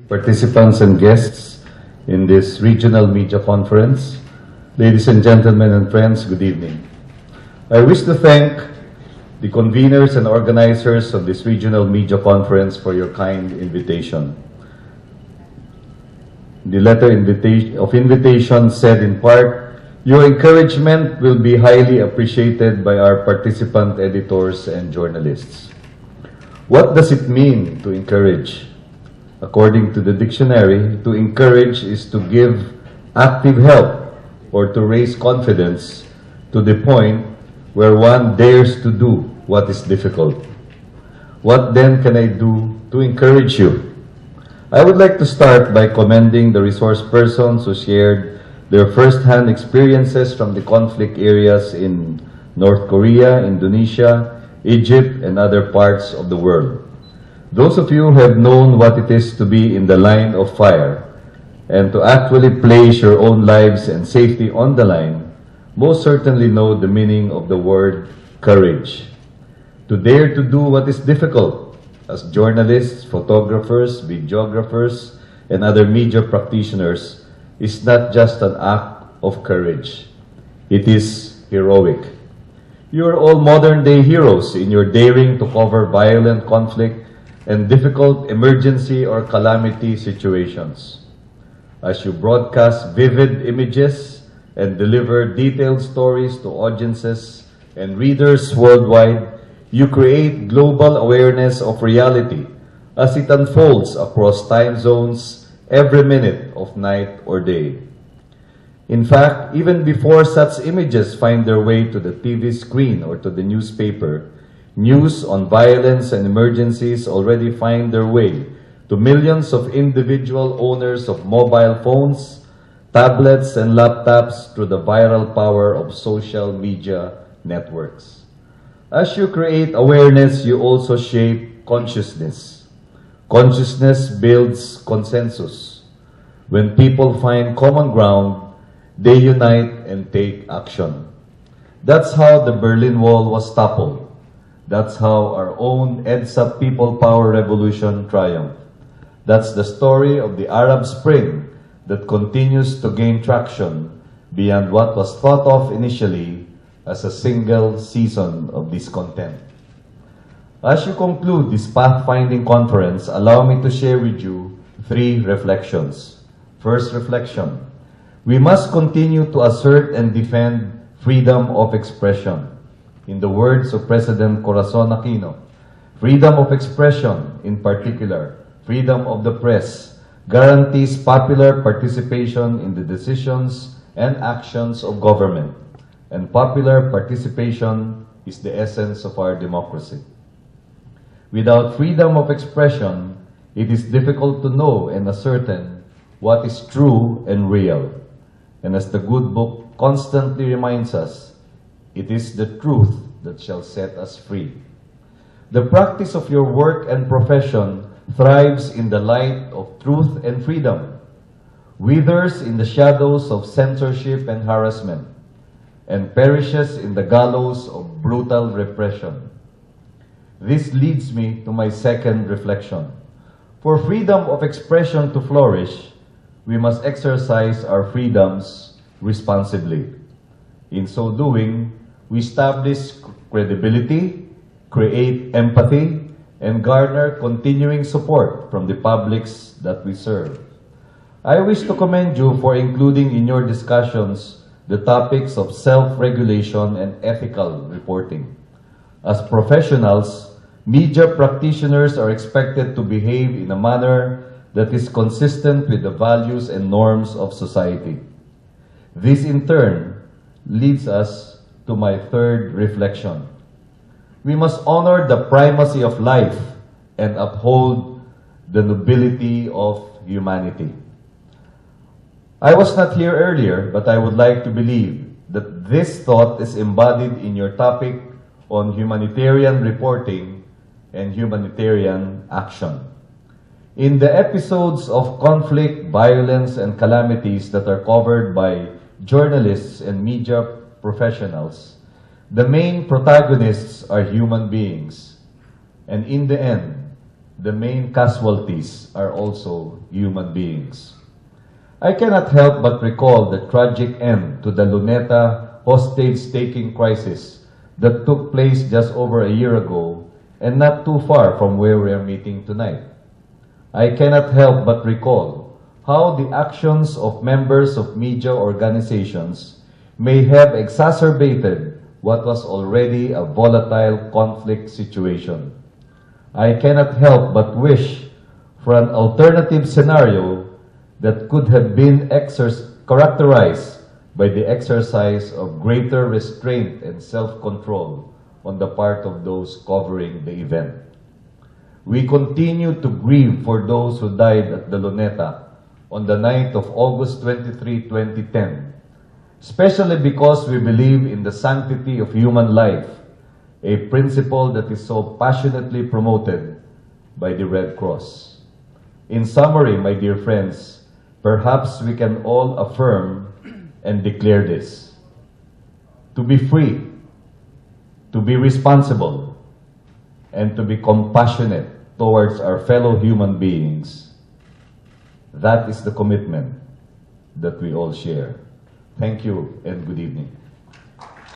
participants and guests in this regional media conference. Ladies and gentlemen and friends, good evening. I wish to thank the conveners and organizers of this regional media conference for your kind invitation. The letter of invitation said in part, your encouragement will be highly appreciated by our participant editors and journalists. What does it mean to encourage? According to the dictionary, to encourage is to give active help or to raise confidence to the point where one dares to do what is difficult. What then can I do to encourage you? I would like to start by commending the resource persons who shared their first-hand experiences from the conflict areas in North Korea, Indonesia, Egypt, and other parts of the world. Those of you who have known what it is to be in the line of fire and to actually place your own lives and safety on the line most certainly know the meaning of the word courage. To dare to do what is difficult as journalists, photographers, videographers, and other media practitioners is not just an act of courage. It is heroic. You are all modern-day heroes in your daring to cover violent conflict and difficult emergency or calamity situations. As you broadcast vivid images and deliver detailed stories to audiences and readers worldwide, you create global awareness of reality as it unfolds across time zones every minute of night or day. In fact, even before such images find their way to the TV screen or to the newspaper, news on violence and emergencies already find their way to millions of individual owners of mobile phones, tablets, and laptops through the viral power of social media networks. As you create awareness, you also shape consciousness. Consciousness builds consensus. When people find common ground, they unite and take action. That's how the Berlin Wall was toppled. That's how our own EDSA People Power Revolution triumphed. That's the story of the Arab Spring that continues to gain traction beyond what was thought of initially as a single season of discontent. As you conclude this pathfinding conference, allow me to share with you 3 reflections. First reflection, we must continue to assert and defend freedom of expression. In the words of President Corazon Aquino, freedom of expression, in particular, freedom of the press, guarantees popular participation in the decisions and actions of government, and popular participation is the essence of our democracy. Without freedom of expression, it is difficult to know and ascertain what is true and real. And as the good book constantly reminds us, it is the truth that shall set us free. The practice of your work and profession thrives in the light of truth and freedom, withers in the shadows of censorship and harassment, and perishes in the gallows of brutal repression. This leads me to my second reflection. For freedom of expression to flourish, we must exercise our freedoms responsibly. In so doing, we establish credibility, create empathy, and garner continuing support from the publics that we serve. I wish to commend you for including in your discussions the topics of self-regulation and ethical reporting. As professionals, media practitioners are expected to behave in a manner that is consistent with the values and norms of society. This in turn leads us to my third reflection. We must honor the primacy of life and uphold the nobility of humanity. I was not here earlier, but I would like to believe that this thought is embodied in your topic on humanitarian reporting and humanitarian action. In the episodes of conflict, violence, and calamities that are covered by journalists and media professionals, the main protagonists are human beings. And in the end, the main casualties are also human beings. I cannot help but recall the tragic end to the Luneta hostage-taking crisis that took place just over a year ago and not too far from where we are meeting tonight. I cannot help but recall how the actions of members of media organizations may have exacerbated what was already a volatile conflict situation. I cannot help but wish for an alternative scenario that could have been characterized by the exercise of greater restraint and self-control on the part of those covering the event. We continue to grieve for those who died at the Luneta on the night of August 23, 2010, especially because we believe in the sanctity of human life, a principle that is so passionately promoted by the Red Cross. In summary, my dear friends, perhaps we can all affirm and declare this: to be free, to be responsible, and to be compassionate towards our fellow human beings. That is the commitment that we all share. Thank you and good evening.